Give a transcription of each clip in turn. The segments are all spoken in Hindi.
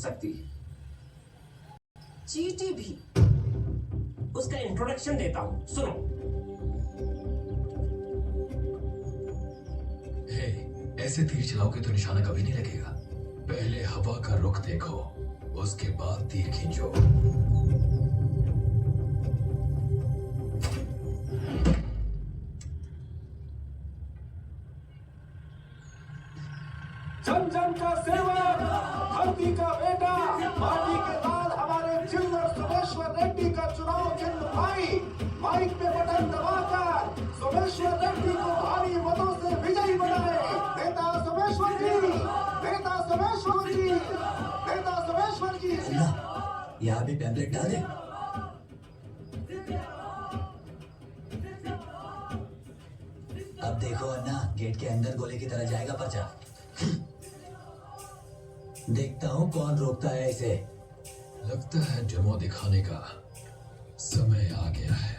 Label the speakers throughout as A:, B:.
A: सकती। चीटी भी। उसका इंट्रोडक्शन देता हूं, सुनो।
B: हे, ऐसे तीर चलाओगे तो निशाना कभी नहीं लगेगा। पहले हवा का रुख देखो, उसके बाद तीर खींचो।
C: जन जन का सेवक, धरती का बेटा, माटी के लाल हमारे चिल्लर सोमेश्वर रेड्डी का चुनाव चिन्ह भाई। माइक पे बटन दबाकर सोमेश्वर रेड्डी को भारी मतों से विजयी बनाए। नेता सोमेश्वर जी, नेता सोमेश्वर जी, नेता सोमेश्वर जी।
D: यहाँ भी पैम्पलेट डाल दे। अब देखो अन्ना, गेट के अंदर गोले की तरह जाएगा पर्चा। देखता हूँ कौन रोकता है इसे।
B: लगता है डेमो दिखाने का समय आ गया है।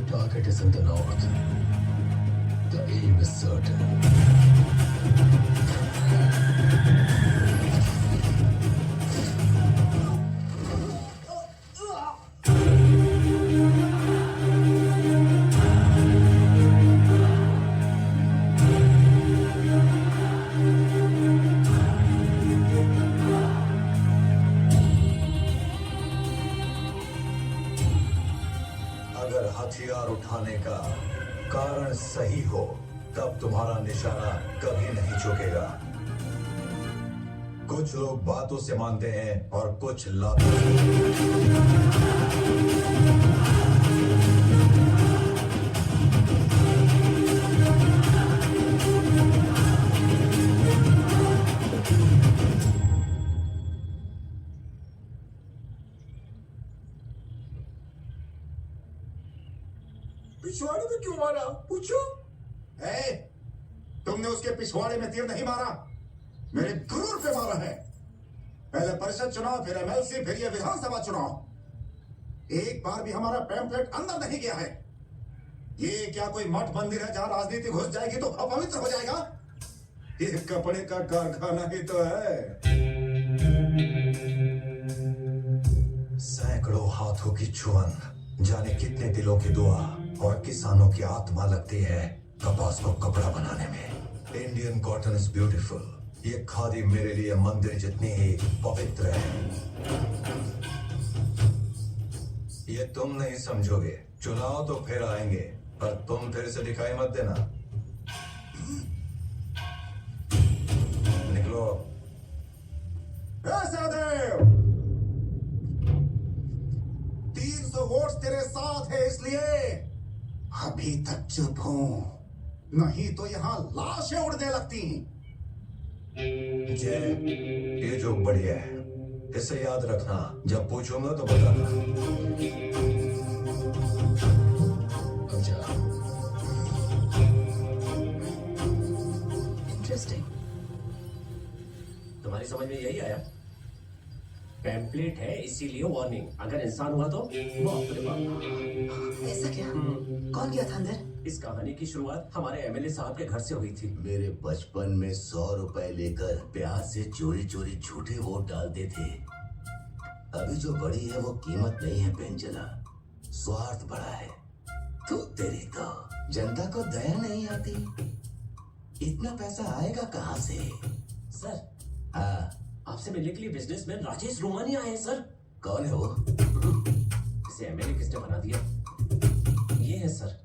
B: Target is in the north. The aim is certain.
E: अगर हथियार उठाने का कारण सही हो तब तुम्हारा निशाना कभी नहीं झुकेगा। कुछ लोग बातों से मानते हैं और कुछ लातों से।
C: पिछवाड़े में क्यों मारा? पूछो। तुमने उसके पिछवाड़े में तीर नहीं मारा, मेरे गुरूर पे मारा है। पहले परिषद चुनाव, फिर एमएलसी, फिर ये विधानसभा चुनाव। एक बार भी हमारा पैम्फलेट अंदर नहीं गया है। ये क्या कोई मठ मंदिर है जहां राजनीति घुस जाएगी तो अपवित्र हो जाएगा? ये कपड़े का कारखाना ही तो है।
E: सैकड़ों हाथों की छुअन, जाने कितने दिलों की दुआ और किसानों की आत्मा लगती है कपास को कपड़ा बनाने में। Indian cotton is beautiful. ये खादी मेरे लिए मंदिर जितनी ही पवित्र है। ये तुम नहीं समझोगे। चुनाव तो फिर आएंगे, पर तुम फिर से दिखाई मत देना। निकलो।
C: सहदेव, 300 वोट तेरे साथ है, इसलिए अभी तक चुप हूं, नहीं तो यहां लाशें उड़ने लगती।
E: जय, ये जो बढ़िया है, इसे याद रखना। जब पूछूंगा तो बताना।
B: अब जा।
A: इंटरेस्टिंग। तुम्हारी समझ में यही आया? पैम्पलेट है इसीलिए वार्निंग, अगर इंसान हुआ तो बाप रे बाप।
F: ऐसा क्या? कौन गया था अंदर?
A: इस कहानी की शुरुआत हमारे एमएलए साहब के घर से हुई थी।
D: मेरे बचपन में 100 रुपए लेकर प्यार से चोरी चोरी झूठे वोट डालते थे। अभी जो बड़ी है वो कीमत नहीं है पेंचला, स्वार्थ बड़ा है। तू तेरी तो जनता को दया नहीं आती। इतना पैसा आएगा कहाँ से?
A: सर,
D: हाँ,
A: आपसे मिलने के लिए बिजनेसमैन राजेश रोमानी आए हैं सर।
D: कौन है वो?
A: इसे एमएलए किसने बना दिया? ये है सर।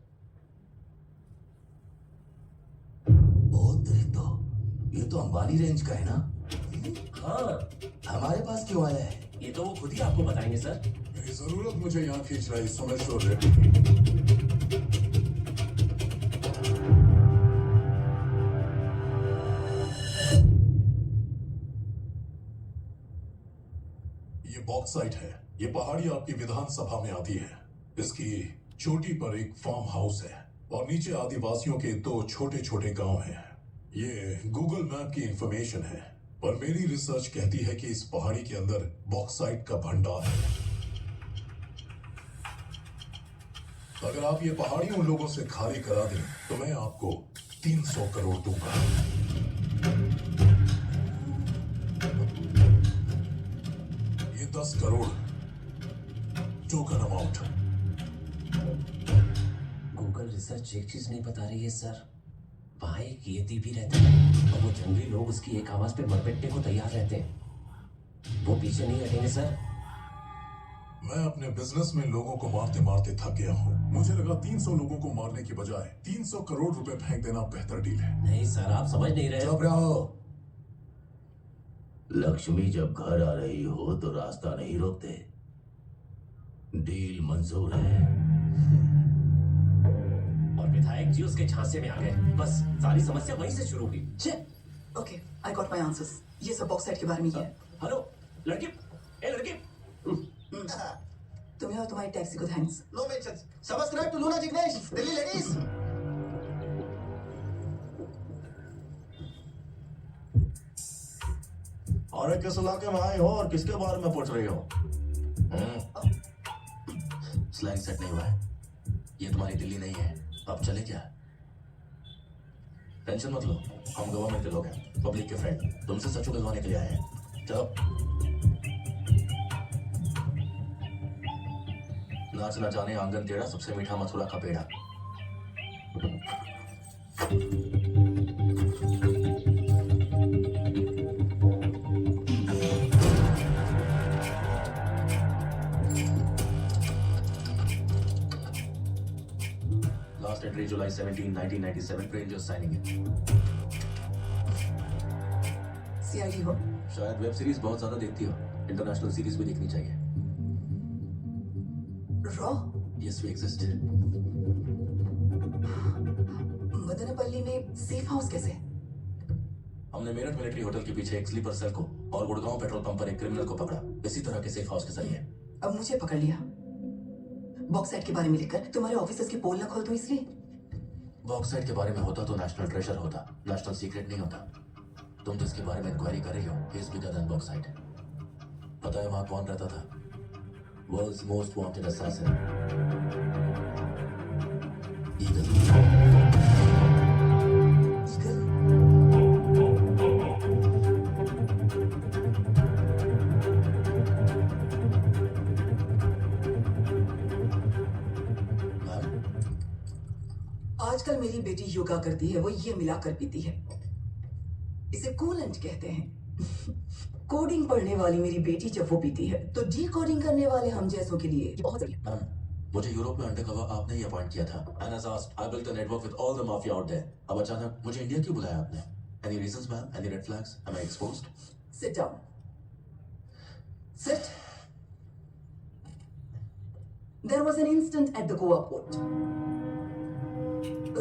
D: बहुत तो ये तो अंबानी रेंज का है ना?
A: हाँ,
D: हमारे पास क्यों आया है?
A: ये तो वो खुद ही आपको बताएंगे सर।
G: मेरी जरूरत मुझे यहाँ खींच रही सोमेश्वर रेड्डी की। ये बॉक्साइट है। ये पहाड़ी आपकी विधानसभा में आती है। इसकी चोटी पर एक फार्म हाउस है और नीचे आदिवासियों के 2 छोटे छोटे गांव हैं। ये गूगल मैप की इंफॉर्मेशन है, पर मेरी रिसर्च कहती है कि इस पहाड़ी के अंदर बॉक्साइट का भंडार है। अगर आप ये पहाड़ी उन लोगों से खाली करा दें तो मैं आपको 300 करोड़ दूंगा। ये 10 crore token amount.
A: Google research एक चीज नहीं बता रही है सर। वहाँ एक येती भी रहता है और वो जंगली लोग उसकी एक आवाज पे मरपेटने को तैयार रहते हैं। वो पीछे नहीं हटेंगे सर।
G: मैं अपने बिजनेस में लोगों को मारते मारते थक गया हूँ। मुझे लगा 300 लोगों को मारने की बजाय 300 करोड़ रुपए फेंक देना बेहतर डील है।
A: नहीं सर, आप समझ नहीं रहे।
D: चुप रहो। लक्ष्मी जब घर आ रही हो तो रास्ता नहीं रोकते। डील मंजूर है।
A: और विधायक जी उसके झांसे में आ गए। बस सारी समस्या वहीं से शुरू हुई।
F: Shit. Okay, I got my answers. ये सब बॉक्साइट के बारे में ही है।
A: हेलो लड़की, ए लड़की,
F: तुम्हें और तुम्हारी टैक्सी को thanks.
H: No mentions. Subscribe to Luna Jignesh, Delhi ladies.
D: और किस इलाके में आए हो और किसके बारे में पूछ रही हो? स्लैंग सेट नहीं हुआ है। ये तुम्हारी दिल्ली नहीं है। अब चले क्या? टेंशन मत लो, हम गवर्नमेंट के लोग हैं, पब्लिक के फ्रेंड। तुमसे सच उगलवाने के लिए आए हैं। चलो नाच ना जाने आंगन टेढ़ा, सबसे मीठा मथुरा का पेड़ा। लास्ट एंट्री जुलाई 17, 1997। Rangers signing है।
F: CID हो।
D: शायद वेब सीरीज बहुत ज्यादा देखती हो। इंटरनेशनल सीरीज भी देखनी चाहिए।
F: Raw.
D: Yes, we exist.
F: Madanapalle में सेफ हाउस कैसे?
D: हमने मेरठ मिलिट्री होटल के पीछे एक स्लीपर सेल को और गुड़गांव पेट्रोल पंप पर एक क्रिमिनल को पकड़ा। इसी तरह के सेफ हाउस के जरिए।
F: अब मुझे पकड़ लिया। बॉक्साइट के बारे में लिखकर तुम्हारे ऑफिसर्स की पोल न खोल दूं इसलिए?
D: बॉक्साइट के बारे में होता तो नेशनल ट्रेजर होता, नेशनल सीक्रेट नहीं होता। तुम जिसके बारे में इंक्वायरी कर रही हो, he is bigger than bauxite. पता है वहां कौन रहता था? World's most wanted assassin. Eagle.
F: Eagle?
D: Ma'am,
F: आजकल मेरी बेटी योगा करती है, वो ये मिलाकर पीती है। इसे कूलेंट कहते हैं। कोडिंग पढ़ने वाली मेरी बेटी जब वो पीती है तो डी कोडिंग करने वाले हम जैसों के लिए बहुत सही है।
D: मैम, मुझे यूरोप में अंडरकवर आपने ही अपॉइंट किया था। And as asked, I built a network with all the mafia out there. अब अचानक मुझे इंडिया क्यों बुलाया आपने? Any reasons, ma'am? Any red flags? Am I exposed?
F: Sit down. Sit. There was an incident at the Goa port.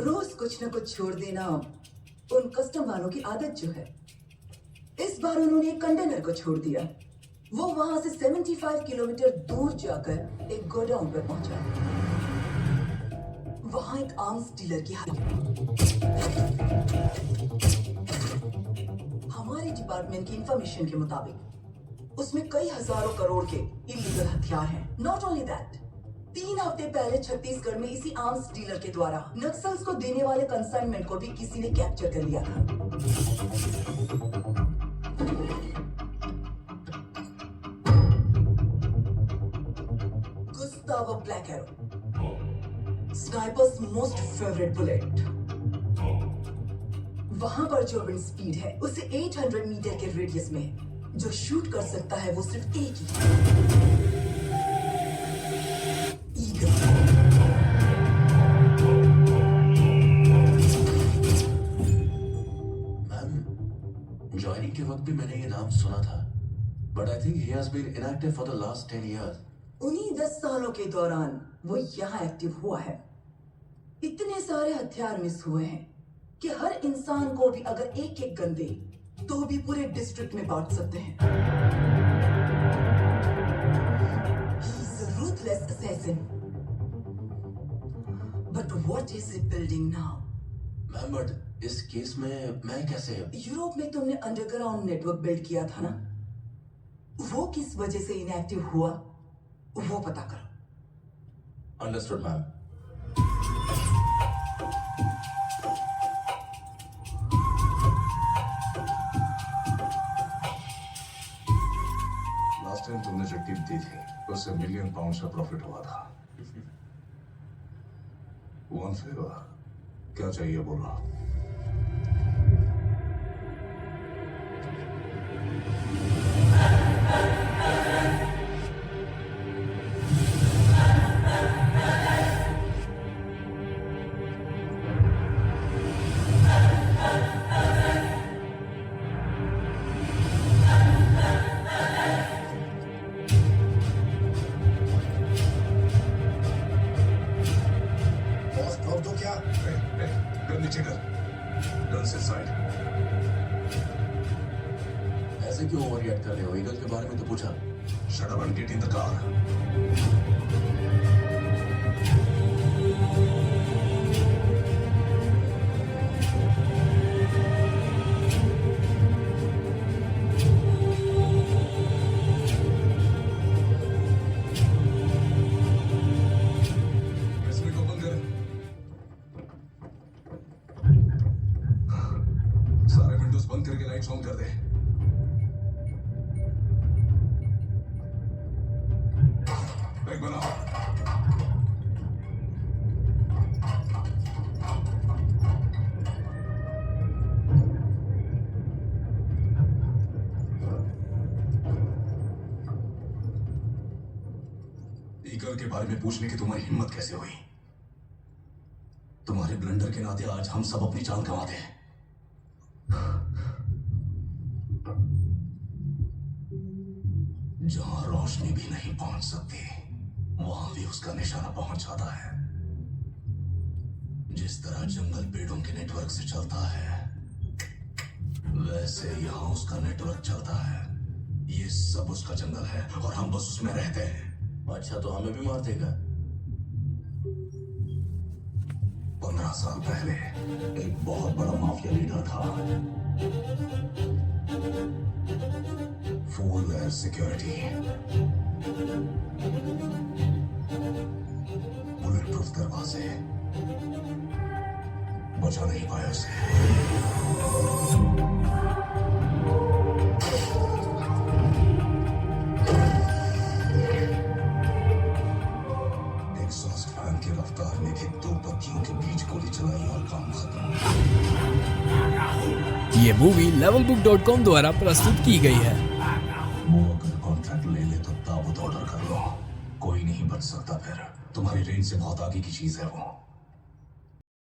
F: रोज कुछ न कुछ छोड़ देना उन कस्टम वालों की आदत जो है। इस बार उन्होंने एक कंटेनर को छोड़ दिया। वो वहां से 75 किलोमीटर दूर जाकर एक गोडाउन पर पहुंचा। वहां एक आर्म्स डीलर की हमारे डिपार्टमेंट की इंफॉर्मेशन के मुताबिक उसमें कई हजारों करोड़ के इलीगल हथियार हैं। नॉट ओनली दैट, 3 हफ्ते पहले छत्तीसगढ़ में इसी आर्म्स डीलर के द्वारा नक्सल्स को देने वाले कंसाइनमेंट को भी किसी ने कैप्चर कर लिया था। Gustavo Black Arrow, snipers most favourite bullet. वहां पर जो विंड स्पीड है उसे 800 मीटर के रेडियस में जो शूट कर सकता है वो सिर्फ एक ही ईगल।
D: मैम, ज्वाइनिंग के वक्त भी मैंने ये नाम सुना था।
I: But I think he has been inactive for the last 10 years.
F: उन्हीं 10 सालों के दौरान वो यहाँ एक्टिव हुआ है। इतने सारे हथियार मिस हुए हैं कि हर इंसान को भी अगर एक एक गन दे तो भी पूरे डिस्ट्रिक्ट में बांट सकते हैं। He is a ruthless assassin. But what is he building now?
I: Ma'am but इस केस में मैं कैसे?
F: यूरोप में तुमने अंडरग्राउंड नेटवर्क बिल्ड किया था ना, वो किस वजह से इनएक्टिव हुआ वो पता करो।
I: Understood ma'am.
G: लास्ट टाइम तुमने जो टिप दी थी उससे £1 मिलियन का प्रॉफिट हुआ था। वन फेवर, क्या चाहिए बोलो।
E: बॉस ड्रॉप दो क्या?
G: गन नीचे कर। Guns inside.
I: ऐसे क्यों ओवर रिएक्ट कर रहे हो? ईगल के बारे में तो पूछा।
G: Shut up and get in the car. इसमें को बंद कर। सारे विंडोज बंद करके लाइट्स ऑन कर दे। बैग बनाओ। ईगल के बारे में पूछने की तुम्हारी हिम्मत कैसे हुई? तुम्हारे ब्लंडर के नाते आज हम सब अपनी जान गंवाते हैं। जहां रोशनी भी नहीं पहुंच सकती वहां भी उसका निशाना पहुंच जाता है। जिस तरह जंगल पेड़ों के नेटवर्क से चलता है वैसे यहां उसका नेटवर्क चलता है। ये सब उसका जंगल है और हम बस उसमें रहते हैं।
I: अच्छा तो हमें भी मार देगा?
G: 15 साल पहले एक बहुत बड़ा माफिया लीडर था। Full air security, bullet proof दरवाजे, बचा नहीं पाया उसे। एग्जॉस्ट फैन की रफ्तार में भी 2 बच्चियों के बीच गोली चलाई और काम खत्म।
J: ये मूवी levelbook.com द्वारा प्रस्तुत की गई है।
G: वो अगर कॉन्ट्रैक्ट ले ले तो ताबूत ऑर्डर कर लो। कोई नहीं बच सकता फिर। तुम्हारी रेंज से बहुत आगे की चीज है वो।